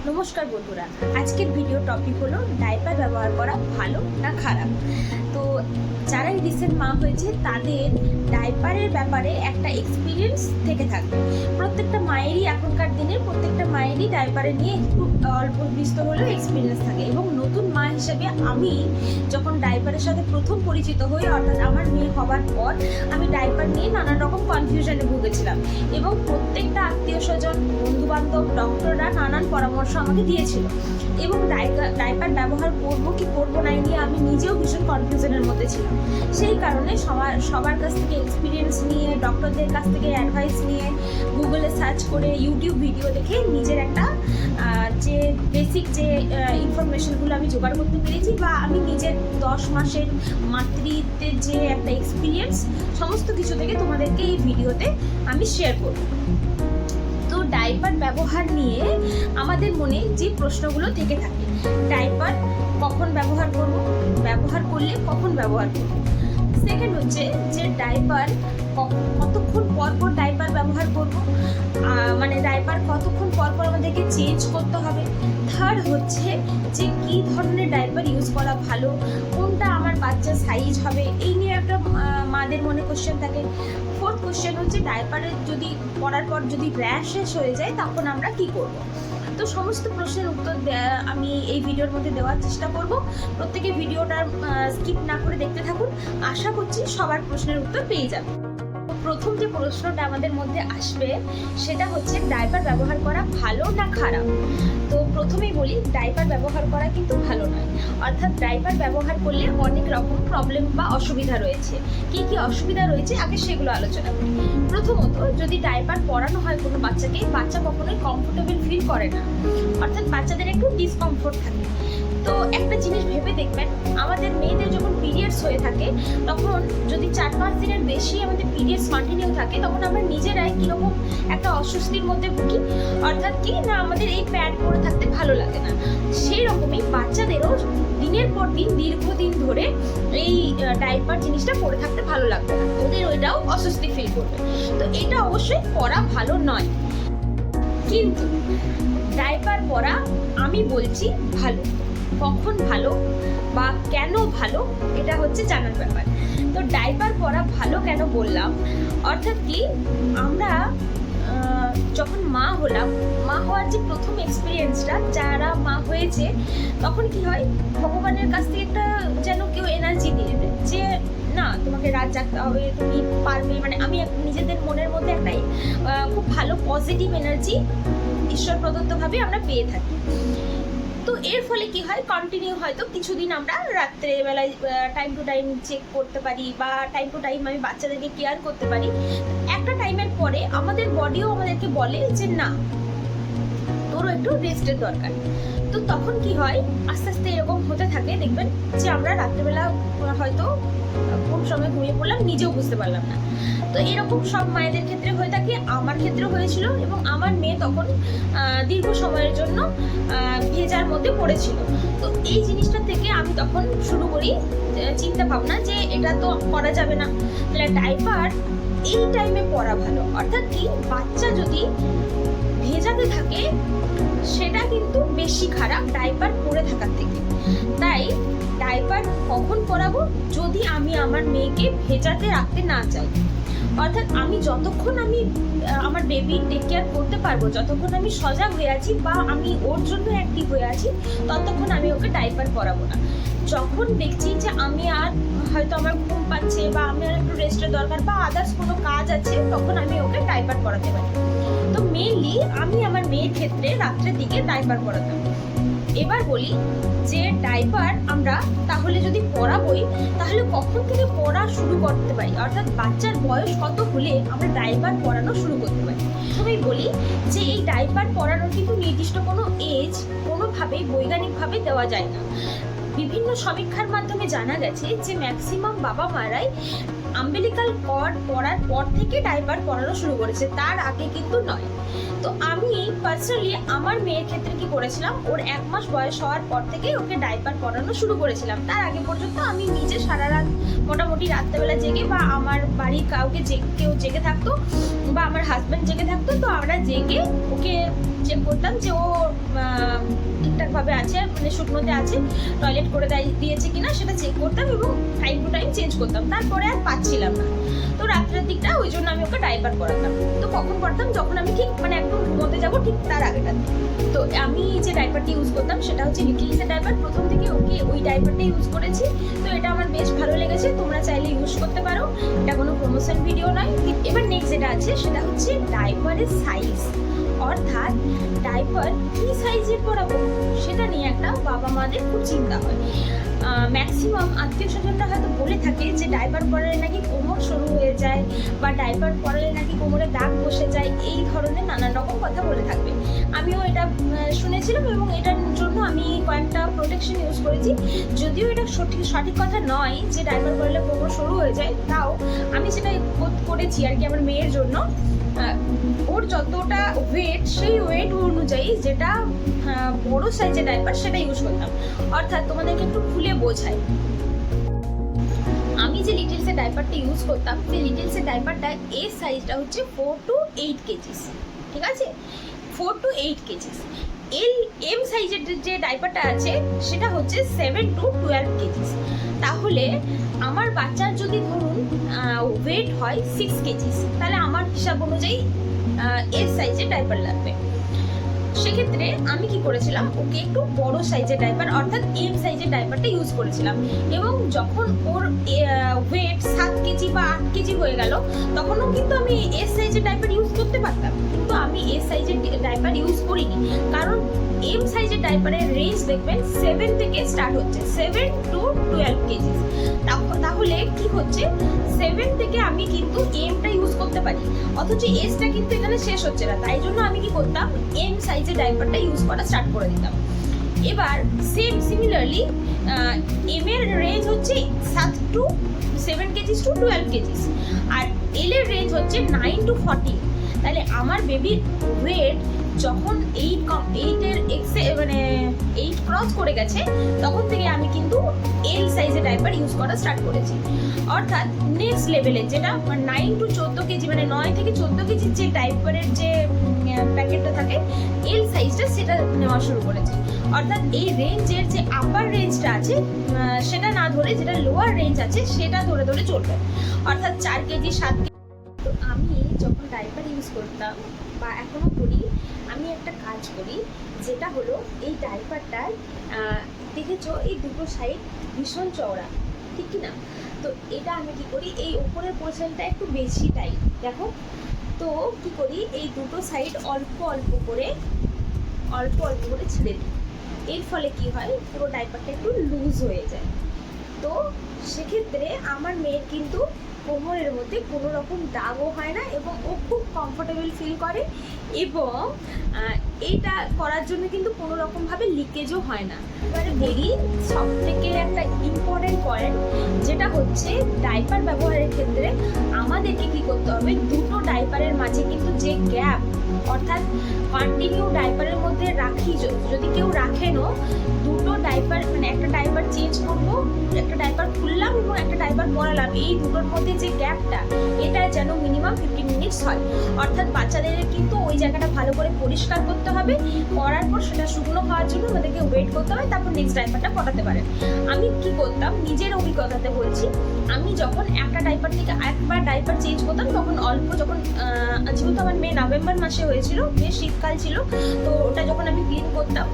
নমস্কার বন্ধুরা, আজকের ভিডিও টপিক হলো ডাইপার ব্যবহার করা ভালো না খারাপ। তো যারাই রিসেন্ট মা হয়েছে তাদের ডাইপারের ব্যাপারে একটা এক্সপিরিয়েন্স থেকে থাকবে। প্রত্যেকটা মায়েরই এখনকার দিনে প্রত্যেকটা মায়েরই ডাইপারে নিয়ে একটু অল্প বিস্তর হলেও এক্সপিরিয়েন্স থাকে। এবং নতুন মা হিসেবে আমি যখন ডাইপারের সাথে প্রথম পরিচিত হই, অর্থাৎ আমার মেয়ে হবার পর, আমি ডাইপার নিয়ে নানান রকম কনফিউশনে ভুগেছিলাম এবং প্রত্যেকটা আত্মীয় স্বজন, বন্ধুবান্ধব, ডক্টররা নানান পরামর্শ আমাকে দিয়েছিল এবং ডাইপার ব্যবহার করব কি করব না নিয়ে আমি নিজেও ভীষণ কনফিউশনের মধ্যে ছিলাম। সেই কারণে সবার কাছ থেকে এক্সপিরিয়েন্স নিয়ে, ডক্টরদের কাছ থেকে অ্যাডভাইস নিয়ে, গুগলে সার্চ করে, ইউটিউব ভিডিও দেখে নিজের একটা যে বেসিক যে ইনফরমেশনগুলো আমি জোগাড় করতে পেরেছি, বা আমি নিজের 10 মাসের মাতৃত্বের যে একটা এক্সপিরিয়েন্স, সমস্ত কিছু থেকে তোমাদেরকে এই ভিডিওতে আমি শেয়ার করব। তো ডাইপার ব্যবহার নিয়ে আমাদের মনে যে প্রশ্নগুলো থেকে থাকে, ডাইপার কখন ব্যবহার করব, ব্যবহার করলে কখন ব্যবহার করব। সেকেন্ড হচ্ছে যে ডাইপার কতক্ষণ পর পর ডাইপার ব্যবহার করব, মানে ডাইপার কতক্ষণ পর পর আমাদেরকে চেঞ্জ করতে হবে। থার্ড হচ্ছে যে কী ধরনের ডাইপার ইউজ করা ভালো, কোনটা আমার বাচ্চার সাইজ হবে, এই নিয়ে একটা মাদের মনে কোশ্চেন থাকে। ফোর্থ কোশ্চেন হচ্ছে ডাইপারের যদি পরার পর যদি র্যাশেস হয়ে যায় তখন আমরা কি করব। তো সমস্ত প্রশ্নের উত্তর আমি এই ভিডিওর মধ্যে দেওয়ার চেষ্টা করব। প্রত্যেকে ভিডিওটা স্কিপ না করে দেখতে থাকুন, আশা করছি সবার প্রশ্নের উত্তর পেয়ে যাবে। প্রথম যে প্রশ্নটা আমাদের মধ্যে আসবে সেটা হচ্ছে ডাইপার ব্যবহার করা ভালো না খারাপ। তো প্রথমেই বলি, ডাইপার ব্যবহার করা কিন্তু ভালো নয়। অর্থাৎ ডাইপার ব্যবহার করলে অনেক রকম প্রবলেম বা অসুবিধা রয়েছে। কি কি অসুবিধা রয়েছে আগে সেগুলো আলোচনা করি। প্রথমত, যদি ডাইপার পরানো হয় কোনো বাচ্চাকে, বাচ্চা কখনোই কমফোর্টেবল ফিল করে না, অর্থাৎ বাচ্চাদের একটু ডিসকমফোর্ট থাকে। তো একটা জিনিস ভেবে দেখবেন, আমাদের মেয়েদের যখন পিরিয়ডস হয়ে থাকে তখন যদি 4-5 দিনের বেশি আমাদের পিরিয়ডস কন্টিনিউ থাকে, তখন আমরা নিজেরাই কীরকম একটা অস্বস্তির মধ্যে ভুগি। অর্থাৎ কি না, আমাদের এই প্যাড পরে থাকতে ভালো লাগে না। সেই রকমই বাচ্চাদেরও দিনের পর দিন দীর্ঘদিন ধরে এই ডাইপার জিনিসটা পরে থাকতে ভালো লাগবে না, ওদের ওইটাও অস্বস্তি ফিল করবে। তো এটা অবশ্যই পরা ভালো নয়, কিন্তু ডাইপার পরা আমি বলছি ভালো। কখন ভালো বা কেন ভালো, এটা হচ্ছে জানার ব্যাপার। তো ডাইপার পরা ভালো কেন বললাম, অর্থাৎ কি, আমরা যখন মা হলাম, মা হওয়ার যে প্রথম এক্সপিরিয়েন্সটা, যারা মা হয়েছে তখন কি হয়, ভগবানের কাছ থেকে একটা যেন কেউ এনার্জি দিয়ে দেয় যে না, তোমাকে রাত জাগতে হবে, তুমি পারবে। মানে আমি নিজেদের মনের মধ্যে একটা খুব ভালো পজিটিভ এনার্জি ঈশ্বর প্রদত্তভাবে আমরা পেয়ে থাকি। তো এর ফলে কি হয়, কন্টিনিউ হয়তো কিছুদিন আমরা রাত্রেবেলায় টাইম টু টাইম চেক করতে পারি, বা টাইম টু টাইম আমি বাচ্চাদেরকে কেয়ার করতে পারি। একটা টাইমের পরে আমাদের বডিও আমাদেরকে বলে যে না, তোরও একটু রেস্টের দরকার। তো তখন কি হয়, আস্তে আস্তে এরকম হতে থাকে, দেখবেন যে আমরা রাত্রেবেলা হয়তো কোন সময় ঘুমিয়ে পড়লাম নিজেও বুঝতে পারলাম না। তো এরকম সব মায়েদের ক্ষেত্রে হয়ে থাকে, আমার ক্ষেত্রেও হয়েছিল। এবং আমার মেয়ে তখন দীর্ঘ সময়ের জন্য ভেজার মধ্যে পড়েছিল। তো এই জিনিসটা থেকে আমি তখন শুরু করি চিন্তা ভাবনা যে এটা তো করা যাবে না, তাহলে ডাইপার এই টাইমে পরা ভালো। অর্থাৎ কি, বাচ্চা যদি ভেজাতে থাকে সেটা কিন্তু বেশি খারাপ ডাইপার পরে থাকার থেকে। তাই ডাইপার কখন পরাবো, যদি আমি আমার মেয়েকে ভেজাতে রাখতে না চাই, অর্থাৎ আমি যতক্ষণ আমি আমার বেবি টেক কেয়ার করতে পারবো, যতক্ষণ আমি সজাগ হয়ে আছি বা আমি ওর জন্য অ্যাক্টিভ হয়ে আছি, ততক্ষণ আমি ওকে ডাইপার পরাবো না। যখন দেখছি যে আমি আর হয়তো আমার ঘুম পাচ্ছে, বা আমি আর একটু রেস্টের দরকার, বা আদার্স কোনো কাজ আছে, তখন আমি ওকে ডাইপার পরাতে পারি। তো মেইনলি আমি আমার মেয়ের ক্ষেত্রে রাত্রের দিকে ডাইপার পরাতাম। এবার বলি যে ডাইপার আমরা তাহলে যদি পরাবই, তাহলে কখন থেকে পড়া শুরু করতে পারি, অর্থাৎ বাচ্চার বয়স কত হলে আমরা ডাইপার পরানো শুরু করতে পারি। সবাই বলি যে এই ডাইপার পরানোর কিন্তু নির্দিষ্ট কোনো এজ কোনোভাবেই বৈজ্ঞানিকভাবে দেওয়া যায় না। বিভিন্ন সমীক্ষার মাধ্যমে জানা গেছে যে ম্যাক্সিমাম বাবা মারাই আম্বিলিকাল কর্ড পরার পর থেকে ডাইপার পরানো শুরু করেছে, তার আগে কিন্তু নয়। তো আমি পার্সোনালি আমার মেয়ের ক্ষেত্রে কি করেছিলাম, ওর 1 মাস বয়স হওয়ার পর থেকে ওকে ডাইপার পরানো শুরু করেছিলাম। তার আগে পর্যন্ত আমি নিজে সারা রাত মোটামুটি রাত্রেবেলা জেগে, বা আমার বাড়ির কেউ জেগে থাকতো, বা আমার হাজব্যান্ড জেগে থাকতো, তো আমরা জেগে ওকে চেক করতাম যে ও ঠিকঠাকভাবে আছে, মানে শুকনোতে আছে, টয়লেট করে দিয়েছে কিনা সেটা চেক করতাম, এবং টাইম টু টাইম চেঞ্জ করতাম। তারপরে আর পাচ্ছিলাম না, তো রাত্রের দিকটা ওই জন্য আমি ওকে ডাইপার পরাতাম। তো কখন পড়তাম, যখন আমি ঠিক মানে একদম ঘুমোতে যাবো ঠিক তার আগেটাতে। তো আমি যে ডাইপারটি ইউজ করতাম সেটা হচ্ছে লিটলসের ডাইপার। প্রথম থেকে ওকে ওই ডাইপারটা ইউজ করেছি, তো এটা আমার বেশ ভালো লেগেছে, তোমরা চাইলে ইউজ করতে পারো, এটা কোনো প্রমোশন ভিডিও নয়। এবার নেক্সট যেটা আছে সেটা হচ্ছে ডাইপারের সাইজ, অর্থাৎ ডাইপার কি সাইজের পরাবো সেটা নিয়ে একটা বাবা মাদের খুব চিন্তা হয়। ম্যাক্সিমাম আত্মীয় স্বজনরা হয়তো বলে থাকে যে ডাইপার পরালে নাকি কোমর সরু হয়ে যায়, বা ডাইপার পরালে নাকি কোমরে দাগ বসে যায়, এই ধরনের নানান রকম কথা বলে থাকবে। আমিও এটা শুনেছিলাম, এবং এটার জন্য আমি কয়েকটা প্রোটেকশন ইউজ করেছি। যদিও এটা সঠিক কথা নয় যে ডাইপার পরালে কোমর সরু হয়ে যায়, তাও আমি সেটা করেছি আর কি আমার মেয়ের জন্য। ওর যতটা ওয়েট, সেই ওয়েট অনুযায়ী যেটা বড় সাইজের ডাইপার সেটা ইউজ করতাম। অর্থাৎ তোমাদেরকে একটু খুলে বোঝাই, আমি যে লিটলসের ডাইপারটা ইউজ করতাম, সেই লিটলসের ডাইপারটা এর সাইজটা হচ্ছে 4 to 8 কেজিস, ঠিক আছে, 4 to 8 কেজিস। এম সাইজের যে ডাইপারটা আছে সেটা হচ্ছে 7 to 12 কেজিস। তাহলে আমার বাচ্চার যদি ধরুন ওয়েট হয় 6 কেজিস, তাহলে আমার হিসাব অনুযায়ী এর সাইজের ডাইপার লাগবে। সেক্ষেত্রে আমি কি করেছিলাম, ওকে একটু বড় সাইজের ডাইপার অর্থাৎ এম সাইজের ডাইপারটা ইউজ করেছিলাম। এবং যখন ওর ওয়েট 7 কেজি বা 8 কেজি হয়ে গেল, তখনও কিন্তু আমি এস সাইজের ডাইপার ইউজ করতে পারতাম, কিন্তু আমি এস সাইজের ডাইপার ইউজ করিনি। কারণ এম সাইজের ডাইপারের রেঞ্জ দেখবেন 7 থেকে স্টার্ট হচ্ছে, 7 to 12 কেজি। তাহলে কি হচ্ছে, 7 থেকে আমি কিন্তু এমটা ইউজ করতে পারি, অথচ এসটা কিন্তু এখানে শেষ হচ্ছে না। তাই জন্য আমি কি করতাম, এম সাইজের ডাইপারটা ইউজ করা স্টার্ট করে দিতাম। এবার সিমিলারলি এম এর রেঞ্জ হচ্ছে 7 কেজিস টু 12 কেজিস, আর এল এর রেঞ্জ হচ্ছে 9 to 14। তাহলে আমার বেবির ওয়েট যখন 8 ক্রস করে গেছে, তখন থেকে আমি কিন্তু এল সাইজের ডাইপার ইউজ করা স্টার্ট করেছি। অর্থাৎ নেক্সট লেভেলের যেটা 9 to 14 কেজি, মানে 9 থেকে 14 কেজির যে ডাইপারের যে প্যাকেটটা থাকে এল সাইজটা, সেটা নেওয়া শুরু করেছি। অর্থাৎ এই রেঞ্জের যে আপার রেঞ্জটা আছে সেটা না ধরে, যেটা লোয়ার রেঞ্জ আছে সেটা ধরে ধরে চলবে, অর্থাৎ 4 কেজি 7 কেজি। তো আমি যখন ডাইপার ইউজ করতাম বা এখনো করি, আমি একটা কাজ করি, যেটা হলো এই ডাইপারটার দেখেছো এই দুটো সাইড ভীষণ চওড়া, ঠিক কি না? তো এটা আমি কি করি, এই উপরের পোর্শনটা একটু বেশি টাইট, দেখো। তো কি করি, এই দুটো সাইড অল্প অল্প করে ছেড়ে দিই। এর ফলে কি হয়, পুরো ডাইপারটা একটু লুজ হয়ে যায়। তো সেক্ষেত্রে আমার মেয়ের কিন্তু কোমরের মধ্যে কোনো রকম দাগও হয় না, এবং ও খুব কমফোর্টেবল ফিল করে, এবং এইটা করার জন্য কিন্তু কোনো রকমভাবে লিকেজও হয় না। এবারে বলি সব থেকে একটা ইম্পর্টেন্ট পয়েন্ট, যেটা হচ্ছে ডাইপার ব্যবহারের ক্ষেত্রে আমাদেরকে কি করতে হবে, দুটো ডাইপারের মাঝে কিন্তু যে গ্যাপ, অর্থাৎ কন্টিনিউ ডাইপারের মধ্যে রাখি, যদি কেউ রাখেনও, দুটো ডাইপার মানে একটা ডাইপার চেঞ্জ করবো, একটা ডাইপার খুললাম এবং একটা ডাইপার পরালাম, এই দুটোর মধ্যে যে গ্যাপটা, এটা যেন মিনিমাম 15 মিনিটস হয়। অর্থাৎ বাচ্চাদের কিন্তু ওই জায়গাটা ভালো করে পরিষ্কার করতে হবে, করার পর সেটা শুকনো খাওয়ার জন্য আমাদেরকে ওয়েট করতে হয়, তারপর নেক্সট ডাইপারটা পটাতে পারেন। আমি কি করতাম, নিজের অভিজ্ঞতাতে বলছি, আমি যখন একটা ডাইপার থেকে একবার ডাইপার চেঞ্জ করতাম, তখন অল্প, যখন যেহেতু আমার মেয়ে নভেম্বর মাসে হয়েছিল, বেশ শীতকাল ছিল, তো ওটা যখন আমি ক্লিন করতাম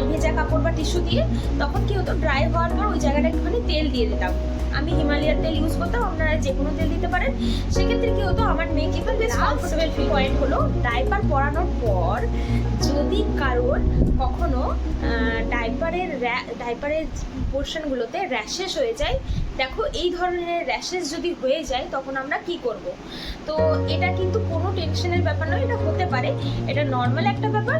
ভেজা কাপড় বা টিস্যু দিয়ে, তখন কি হতো, ড্রাই হওয়ার পর ওই জায়গাটা একটুখানি তেল দিয়ে দিতাম। আমি হিমালয়ার তেল ইউজ করতাম, আপনারা যে কোনো তেল দিতে পারেন। সেক্ষেত্রে কি হতো, আমার মেয়ে কিন্তু বেশ কমফোর্টেবল ফিল। পয়েন্ট হলো, ডাইপার পরানোর পর যদি কারোর কখনো ডাইপারের পোর্শনগুলোতে র্যাশেস হয়ে যায়, দেখো এই ধরনের র্যাশেস যদি হয়ে যায় তখন আমরা কি করব। তো এটা কিন্তু কোনো টেনশনের ব্যাপার নয়, এটা হতে পারে, এটা নর্মাল একটা ব্যাপার।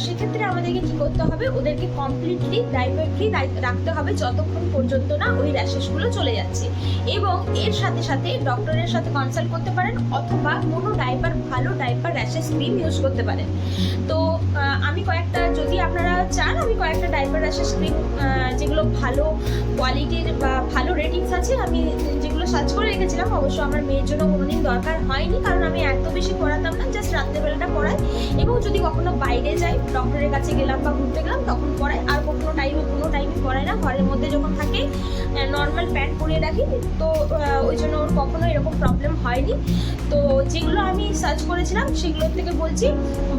সেক্ষেত্রে আমাদেরকে কি করতে হবে, ওদেরকে কমপ্লিটলি ডাইপার ফ্রি রাখতে হবে যতক্ষণ পর্যন্ত না ওই র্যাশেসগুলো চলে যাচ্ছে। এবং এর সাথে সাথে ডক্টরের সাথে কনসাল্ট করতে পারেন, অথবা কোনো ভালো ডাইপার র্যাশেস ক্রিম ইউজ করতে পারেন। তো আমি কয়েকটা, যদি আপনারা চান আমি কয়েকটা ডাইপার র্যাশেস ক্রিম যেগুলো ভালো কোয়ালিটির বা ভালো রেটিংস আছে, আমি যেগুলো সার্চ করে রেখেছিলাম। অবশ্য আমার মেয়ের জন্য কোনোদিন দরকার হয়নি, কারণ আমি এত বেশি পড়াতাম না, জাস্ট রাত্রেবেলাটা পড়াই। এবং যদি কখনো বাইরে যাই, ডক্টরের কাছে গেলাম বা ঘুরতে গেলাম, তখন পড়াই। আর কোনো টাইমে পড়াই না, ঘরের মধ্যে যখন থাকে নর্মাল প্যান্ট পরিয়ে রাখি, তো ওই জন্য ওর কখনো এরকম প্রবলেম হয়নি। তো যেগুলো আমি সার্চ করেছিলাম সেগুলোর থেকে বলছি,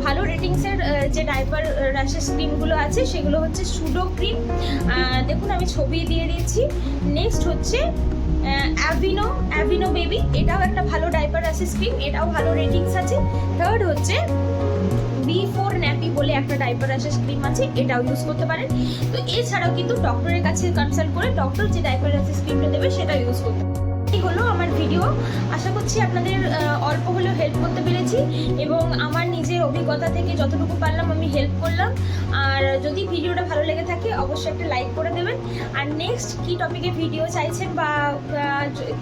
ভালো রেটিংসের যে ডাইপার র্যাশেস ক্রিমগুলো আছে সেগুলো হচ্ছে সুডো ক্রিম, দেখুন আমি ছবি দিয়ে দিয়েছি। নেক্সট হচ্ছে অ্যাভিনো বেবি, এটাও একটা ভালো ডাইপার র্যাশেস ক্রিম, এটাও ভালো রেটিংস আছে। থার্ড হচ্ছে B4 ন্যাপি বলে একটা ডাইপার র্যাশেস ক্রিম আছে, এটাও ইউজ করতে পারেন। তো এছাড়াও কিন্তু ডক্টরের কাছে কনসাল্ট করে ডক্টর যে ডাইপার র্যাশেস ক্রিমটা দেবে সেটা ইউজ করতে পারেন। এই হলো আমার ভিডিও, আশা করছি আপনাদের অল্প হলেও হেল্প করতে পেরেছি, এবং আমার নিজের অভিজ্ঞতা থেকে যতটুকু পারলাম আমি হেল্প করলাম। আর যদি ভিডিওটা ভালো লেগে থাকে অবশ্যই একটা লাইক করে দেবেন। আর নেক্সট কী টপিকে ভিডিও চাইছেন বা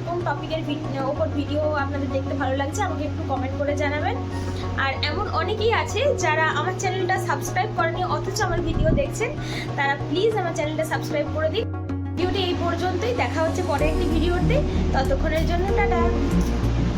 কোন টপিকের ওপর ভিডিও আপনাদের দেখতে ভালো লাগছে আমাকে একটু কমেন্ট করে জানাবেন। আর এমন অনেকেই আছে যারা আমার চ্যানেলটা সাবস্ক্রাইব করেনি অথচ আমার ভিডিও দেখছেন, তারা প্লিজ আমার চ্যানেলটা সাবস্ক্রাইব করে দিন। ভিডিওটি এই পর্যন্তই, দেখা হচ্ছে পরে একটি ভিডিওতে, ততক্ষণের জন্য টাটা।